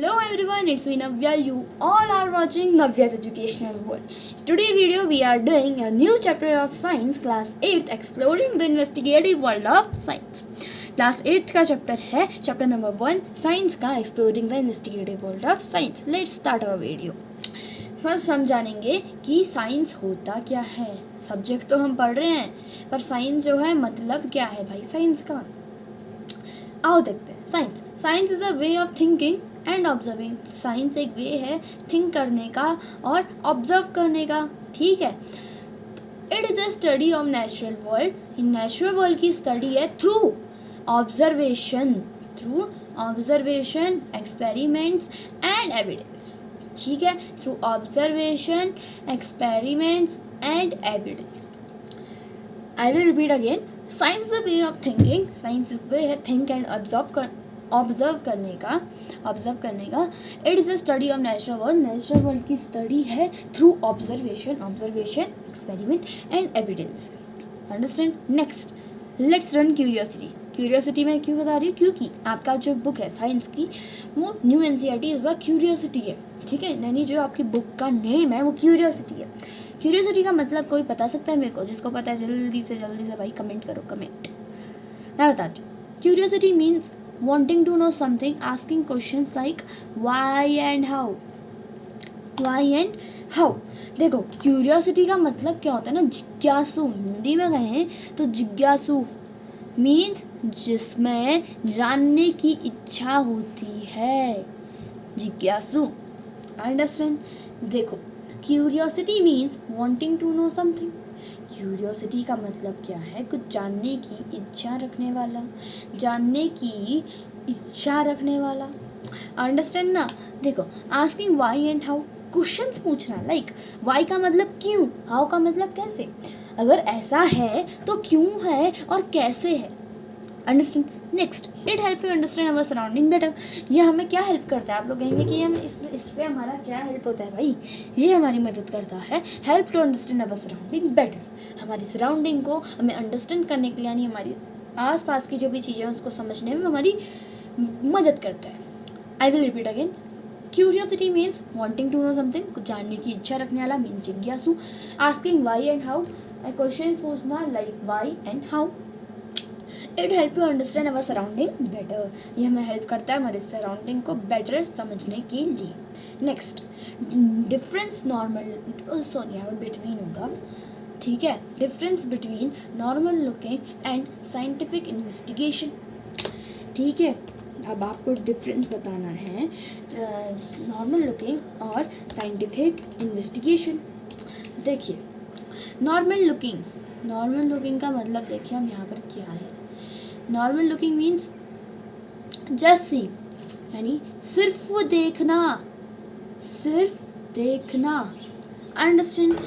Hello everyone, it's me Navya. You all are watching Navya's Educational World. Today video we are doing a new chapter of Science, Class 8, Exploring the Investigative World of Science. Class 8 का chapter है chapter number 1 science का exploring the investigative world of science. Let's start our video. First हम जानेंगे कि science होता क्या है. Subject तो हम पढ़ रहे हैं पर साइंस जो है मतलब क्या है भाई साइंस का. आओ देखते हैं. Science is a way of thinking and observing. Science एक वे है थिंक करने का और ऑब्जर्व करने का. ठीक है. It is a study of natural world. इन नेचुरल वर्ल्ड की स्टडी है through observation, experiments and evidence. ठीक है. Through observation, experiments and evidence. I will repeat again. Science is a way of thinking. Science is way है think and observe करने का. It is a study of natural world. Natural world की study है through observation, experiment and evidence. Understand. Next let's run curiosity मैं क्यों बता रही हूँ, क्योंकि आपका जो बुक है साइंस की वो न्यू एनसीईआरटी इस बार क्यूरियोसिटी है. ठीक है. यानी जो आपकी बुक का नेम है वो क्यूरियोसिटी है. क्यूरियोसिटी का मतलब कोई बता सकता है मेरे को? जिसको पता है जल्दी से भाई कमेंट करो. मैं बताती हूँ. Curiosity means wanting to know something, asking questions like why and how. देखो क्यूरियोसिटी का मतलब क्या होता है ना, जिज्ञासु. हिंदी में कहें तो जिज्ञासु मीन्स जिसमें जानने की इच्छा होती है. जिज्ञासु. अंडरस्टैंड. देखो curiosity means wanting to know something. Curiosity का मतलब क्या है? कुछ जानने की इच्छा रखने वाला. अंडरस्टैंड ना. देखो asking why and how, questions पूछना. लाइक वाई का मतलब क्यों, हाउ का मतलब कैसे. अगर ऐसा है तो क्यों है और कैसे है. Understand. Next it help to understand our surrounding better. ये हमें क्या हेल्प करता है? आप लोग कहेंगे कि हमें इससे हमारा क्या हेल्प होता है भाई. ये हमारी मदद करता है help to understand our surrounding better. हमारी सराउंडिंग को हमें अंडरस्टैंड करने के लिए यानी हमारी आसपास की जो भी चीज़ें हैं उसको समझने में हमारी मदद करता है. I will repeat again. Curiosity means wanting to know something, कुछ जानने की इच्छा रखने वाला मीन जिज्ञासु. Asking why and how, question पूछना like why and how. It help to understand our surrounding better. ये हमें हेल्प करता है हमारे सराउंडिंग को बेटर समझने के लिए. नेक्स्ट डिफरेंस बिटवीन होगा. ठीक है. Difference between normal looking and scientific investigation. ठीक है. अब आपको डिफरेंस बताना है नॉर्मल लुकिंग और साइंटिफिक इन्वेस्टिगेशन. देखिए नॉर्मल लुकिंग का मतलब देखिए हम यहाँ पर क्या है. Normal looking means just see, यानी सिर्फ देखना. अंडरस्टैंड.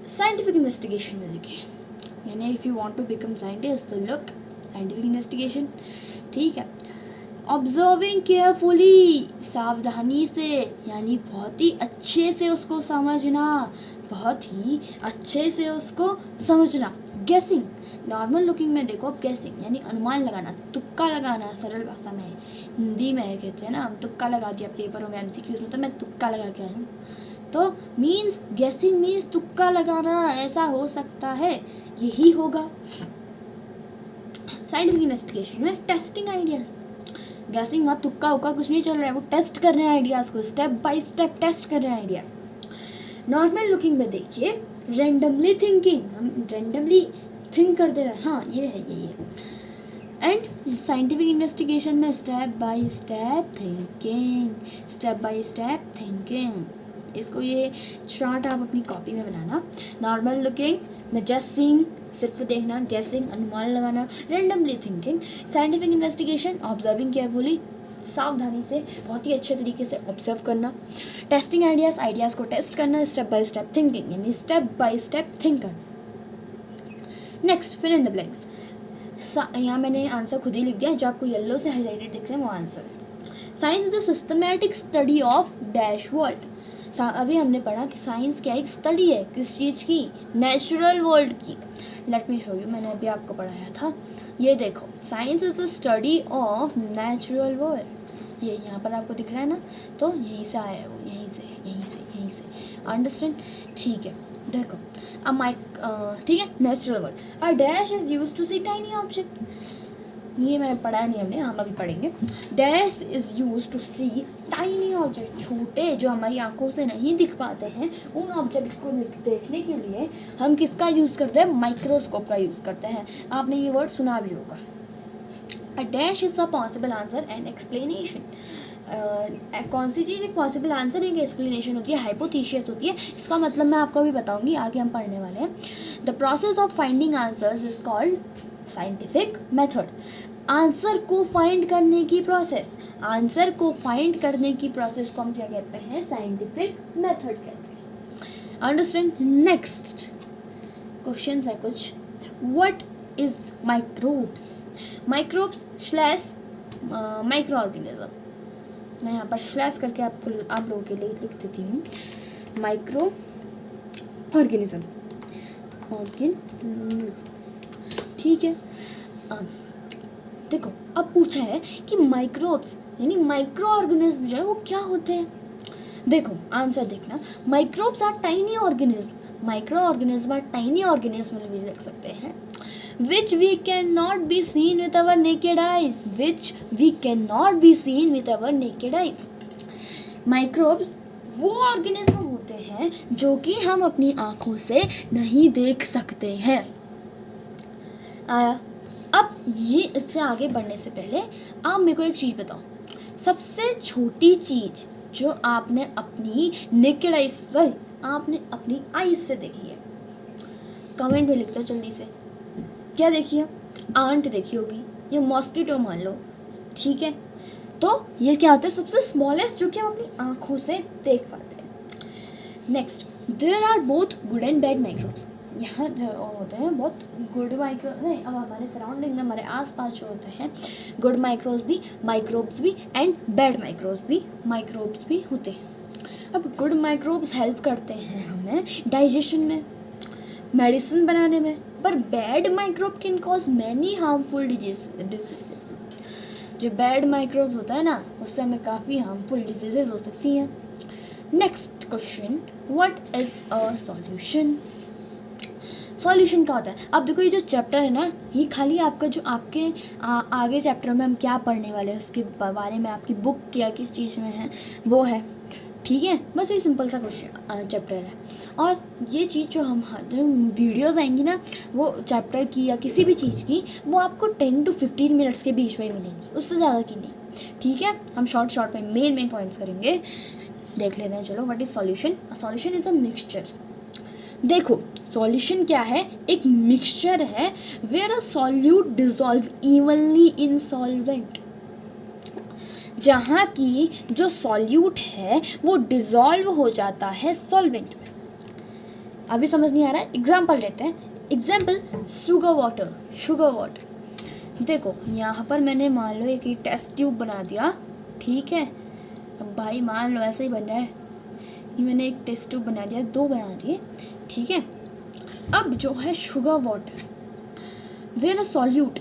साइंटिफिक इन्वेस्टिगेशन में देखिए यानी if you want to become scientist तो लुक साइंटिफिक इन्वेस्टिगेशन. ठीक है. ऑब्जर्विंग केयरफुली, सावधानी से यानी बहुत ही अच्छे से उसको समझना. गेसिंग. नॉर्मल लुकिंग में देखो गेसिंग यानी अनुमान लगाना, तुक्का लगाना. सरल भाषा में हिंदी में कहते हैं ना हम तुक्का लगा दिया पेपरों में एमसीक्यूज में, तो मैं तुक्का लगा के आई हूँ. तो मीन्स गेसिंग मीन्स तुक्का लगाना, ऐसा हो सकता है, यही होगा. साइंटिफिक इन्वेस्टिगेशन में टेस्टिंग आइडियाज. गैसिंग वहाँ तुक्का उक्का कुछ नहीं चल रहा है, वो टेस्ट कर रहे हैं आइडियाज़ को, स्टेप बाय स्टेप टेस्ट कर रहे हैं आइडियाज़. नॉर्मल लुकिंग में देखिए रेंडमली थिंकिंग, हम रेंडमली थिंक कर दे रहे हैं. हाँ ये है. एंड साइंटिफिक इन्वेस्टिगेशन में स्टेप बाय स्टेप थिंकिंग. इसको ये चार्ट आप अपनी कॉपी में बनाना. नॉर्मल लुकिंग में जस्ट सीइंग, सिर्फ देखना. गेसिंग अनुमान लगाना. Randomly thinking. Scientific investigation observing carefully, सावधानी से बहुत ही अच्छे तरीके से ऑब्जर्व करना. टेस्टिंग आइडियाज़ को टेस्ट करना. स्टेप बाय स्टेप थिंकिंग यानी स्टेप बाय स्टेप थिंक करना. Next fill in the blanks. यहाँ मैंने आंसर खुद ही लिख दिया, जो आपको येलो से हाईलाइटेड दिख रहे हैं वो आंसर है. Science is the systematic study of dash world. अभी हमने पढ़ा कि साइंस क्या एक स्टडी है, किस चीज़ की? नेचुरल वर्ल्ड की. Let me show you. मैंने अभी आपको पढ़ाया था. ये देखो science is the study of natural world. ये यहाँ पर आपको दिख रहा है ना, तो यहीं से आया है वो, यहीं से अंडरस्टैंड। ठीक है, देखो अब ठीक है, natural word, a dash is use to see tiny object, ये मैं पढ़ा नहीं हमने, हम अभी पढ़ेंगे। Dash is use to see tiny object, छोटे जो हमारी आंखों से नहीं दिख पाते हैं उन ऑब्जेक्ट को देखने के लिए हम किसका यूज़ करते हैं, माइक्रोस्कोप का यूज़ करते हैं। आपने ये वर्ड सुना भी होगा। अ dash is a possible answer and explanation, कौन सी चीज़ एक पॉसिबल आंसर एक एक्सप्लेनेशन होती है, हाइपोथेसिस होती है। इसका मतलब मैं आपको अभी बताऊंगी, आगे हम पढ़ने वाले हैं। The process of finding answers is called scientific method, answer को फाइंड करने की प्रोसेस, आंसर को फाइंड करने की प्रोसेस को हम क्या कहते हैं, साइंटिफिक मेथड कहते हैं। अंडरस्टैंड। नेक्स्ट क्वेश्चन है कुछ, what is microbes, microbes slash micro organism, मैं यहाँ पर स्लैश करके आप लोगों के लिए लिख देती हूँ, माइक्रो ऑर्गेनिज्म, ठीक है। देखो अब पूछा है कि माइक्रोब्स यानी माइक्रो ऑर्गेनिज्म जो है वो क्या होते हैं। देखो आंसर देखना, microbes are tiny organism, micro organism are tiny organism भी लिख सकते हैं, which we cannot be seen with our naked eyes, which we cannot be seen with our naked eyes। Microbes वो ऑर्गेनिज्म होते हैं जो कि हम अपनी आँखों से नहीं देख सकते हैं। आया। अब ये इससे आगे बढ़ने से पहले आप मेरे को एक चीज़ बताओ, सबसे छोटी चीज़ जो आपने अपनी नेकेड आइज से, आपने अपनी आइज से देखी है, कमेंट में लिख दो जल्दी से। क्या देखी है? आंट देखी होगी या मॉस्किटो मान लो, ठीक है। तो ये क्या होता है, सबसे स्मॉलेस्ट जो कि हम अपनी आँखों से देख पाते हैं। Next, there are both good and bad microbes, यहाँ जो होते हैं बहुत गुड माइक्रो नहीं, अब हमारे सराउंडिंग में हमारे आसपास जो होते हैं गुड माइक्रोब्स भी एंड बैड माइक्रोब्स भी होते हैं। अब गुड माइक्रोब्स हेल्प करते हैं हमें डाइजेशन में, मेडिसिन बनाने में, पर bad microbe can cause many harmful diseases. जो बैड माइक्रोब्स होता है ना, उससे हमें काफ़ी हार्मफुल डिजीजेस हो सकती हैं। Next question, what is a solution. Solution क्या होता है? अब देखो ये जो चैप्टर है ना, ये खाली आपका जो आपके आगे चैप्टर में हम क्या पढ़ने वाले हैं उसके बारे में आपकी बुक क्या किस चीज़ में है वो है, ठीक है। बस ये सिंपल सा क्वेश्चन चैप्टर है। और ये चीज़ जो हम वीडियोस आएंगी ना वो चैप्टर की या किसी भी चीज़ की, वो आपको 10 to 15 मिनट्स के बीच में मिलेंगी, उससे ज़्यादा की नहीं, ठीक है। हम शॉर्ट में मेन पॉइंट्स करेंगे। देख लेते हैं, चलो। What is solution? Solution is a mixture. देखो सॉल्यूशन क्या है, एक मिक्सचर है where a solute dissolve evenly in solvent, जहाँ की जो सॉल्यूट है वो डिसॉल्व हो जाता है सॉल्वेंट में। अभी समझ नहीं आ रहा है? एग्जाम्पल लेते हैं। Example, sugar water. देखो यहाँ पर मैंने मान लो एक टेस्ट ट्यूब बना दिया, ठीक है। अब भाई मान लो ऐसा ही बन रहा है, ये मैंने एक टेस्ट ट्यूब बना दिया, 2 बना दिए, ठीक है। अब जो है sugar water where a solute,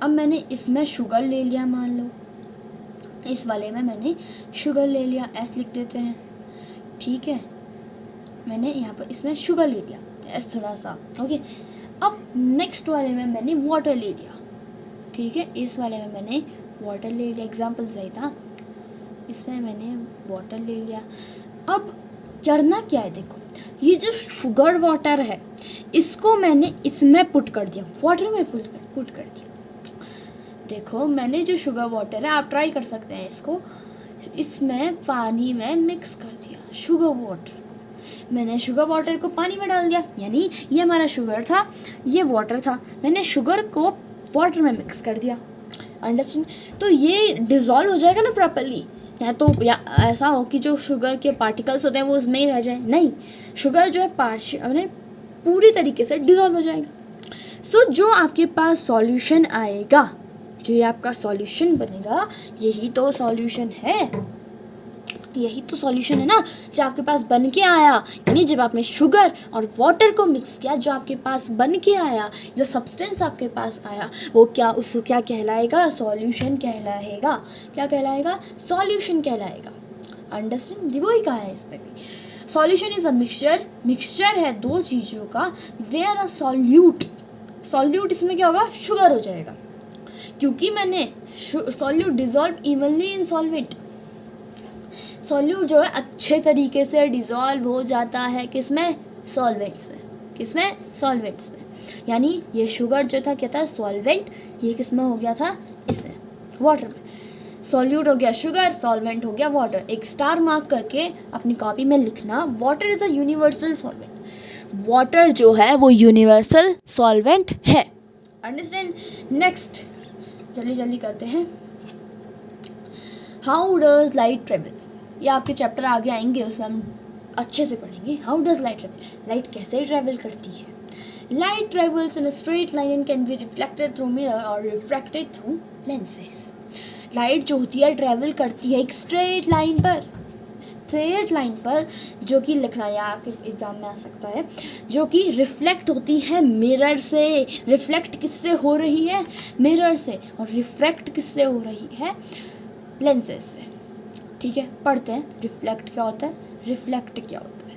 अब मैंने इसमें शुगर ले लिया, मान लो इस वाले में मैंने शुगर ले लिया, एस लिख देते हैं, ठीक है। मैंने यहाँ पर इसमें शुगर ले लिया, एस थोड़ा सा, ओके। अब नेक्स्ट वाले में मैंने वाटर ले लिया, ठीक है। इस वाले में मैंने वाटर ले लिया, एग्जाम्पल सही था, इसमें मैंने वाटर ले लिया। अब करना क्या है, देखो ये जो शुगर वाटर है इसको मैंने इसमें पुट कर दिया, वाटर में पुट कर दिया। देखो मैंने जो शुगर वाटर है, आप ट्राई कर सकते हैं इसको, इसमें पानी में मिक्स कर दिया शुगर वाटर को। मैंने शुगर वाटर को पानी में डाल दिया, यानी ये हमारा शुगर था, ये वाटर था, मैंने शुगर को वाटर में मिक्स कर दिया। अंडरस्टैंड? तो ये डिज़ोल्व हो जाएगा ना प्रॉपर्ली, या ऐसा हो कि जो शुगर के पार्टिकल्स होते हैं वो उसमें ही रह जाए, नहीं, शुगर जो है पूरी तरीके से डिज़ोल्व हो जाएगा। सो जो आपके पास सॉल्यूशन आएगा, जो ये आपका सॉल्यूशन बनेगा, यही तो सॉल्यूशन है। यही तो सॉल्यूशन है ना जो आपके पास बन के आया, यानी जब आपने शुगर और वाटर को मिक्स किया, जो आपके पास बन के आया, जो सब्सटेंस आपके पास आया, वो उसको क्या कहलाएगा? सॉल्यूशन कहलाएगा। क्या कहलाएगा? सॉल्यूशन कहलाएगा। अंडरस्टैंड? वही कहा है इस पर भी। सॉल्यूशन इज अ मिक्सचर है दो चीज़ों का, वेयर अ सॉल्यूट इसमें क्या होगा? शुगर हो जाएगा, क्योंकि मैंने solute dissolve evenly in solvent. Solute जो है अच्छे तरीके से डिज़ोल्व हो जाता है किसमें? सॉल्वेंट्स में। किसमें? सॉल्वेंट्स में। यानी ये शुगर जो था क्या था? सॉल्वेंट। ये किसमें हो गया था? इसमें, वाटर में। सॉल्यूट हो गया शुगर, सॉल्वेंट हो गया वाटर। एक स्टार मार्क करके अपनी कॉपी में लिखना, water is a universal solvent. Water जो है वो यूनिवर्सल सॉल्वेंट है। अंडरस्टैंड? नेक्स्ट जल्दी जल्दी करते हैं। How does light travels? ये आपके चैप्टर आगे आएंगे, उसमें हम अच्छे से पढ़ेंगे। How does light travel? Light कैसे ट्रैवल करती है? Light travels in a straight line and can be reflected through mirror और रिफ्रैक्टेड थ्रू लेंसेज। लाइट जो होती है ट्रैवल करती है एक स्ट्रेट लाइन पर, जो कि लिखना या आपके एग्जाम में आ सकता है, जो कि रिफ्लेक्ट होती है मिरर से। रिफ्लेक्ट किससे हो रही है? मिरर से। और रिफ्रैक्ट किससे हो रही है? लेंसेज से। ठीक है, पढ़ते हैं रिफ्लेक्ट क्या होता है, रिफ्लेक्ट क्या होता है।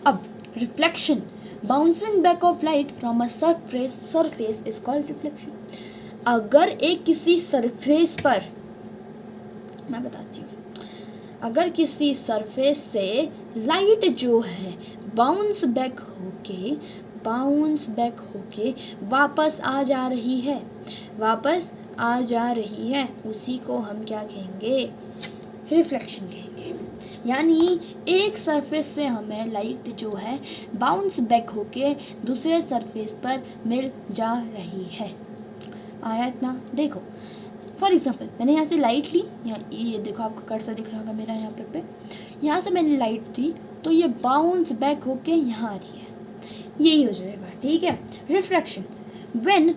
अब reflection, bouncing back of light from a surface is called reflection. अगर एक किसी सरफेस पर, मैं बताती हूँ, अगर किसी सरफेस से लाइट जो है बाउंस बैक होके वापस आ जा रही है, उसी को हम क्या कहेंगे? रिफ्लेक्शन कहेंगे। यानी एक सरफेस से हमें लाइट जो है बाउंस बैक होके दूसरे सरफेस पर मिल जा रही है। आया इतना? देखो फॉर एग्जांपल, मैंने यहाँ से लाइट ली, यहाँ ये देखो आपको कर्सर दिख रहा होगा मेरा यहाँ पे यहाँ से मैंने लाइट दी, तो ये बाउंस बैक होके यहाँ आ रही है, यही हो जाएगा। ठीक है, refraction, when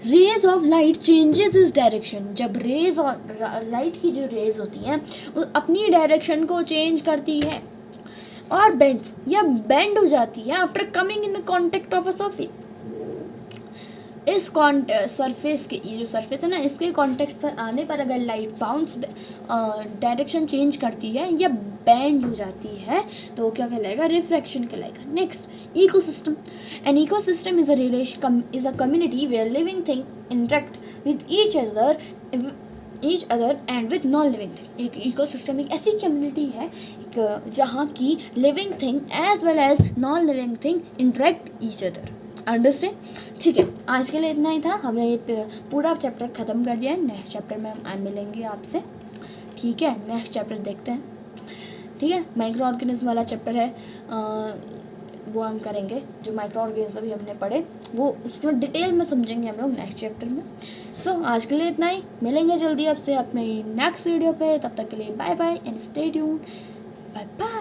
rays of light changes is direction. जब रेज और लाइट की जो रेज होती हैं वो अपनी डायरेक्शन को चेंज करती है और बेंड्स या बेंड हो जाती है after coming in contact of a surface. इस सरफेस के, ये जो सरफेस है ना, इसके कांटेक्ट पर आने पर अगर लाइट बाउंस डायरेक्शन चेंज करती है या बेंड हो जाती है तो वो क्या कहलाएगा? रिफ्रैक्शन कहलाएगा। Next, ecosystem. An ecosystem is a community where living things interact with each other and with non living thing. एक इकोसिस्टम एक ऐसी कम्युनिटी है जहाँ की living thing as well as non living thing interact each other. Understand? ठीक है, आज के लिए इतना ही था। हमने ये पूरा चैप्टर ख़त्म कर दिया है। नेक्स्ट चैप्टर में हम मिलेंगे आपसे। ठीक है, नेक्स्ट चैप्टर देखते हैं। ठीक है, माइक्रो ऑर्गेनिज्म वाला चैप्टर है, वो हम करेंगे। जो माइक्रो ऑर्गेनिज्म अभी हमने पढ़े वो उसमें डिटेल में समझेंगे हम लोग नेक्स्ट चैप्टर में। सो आज के लिए इतना ही, मिलेंगे जल्दी आपसे अपने नेक्स्ट वीडियो पे। तब तक के लिए bye bye and stay tuned. Bye bye.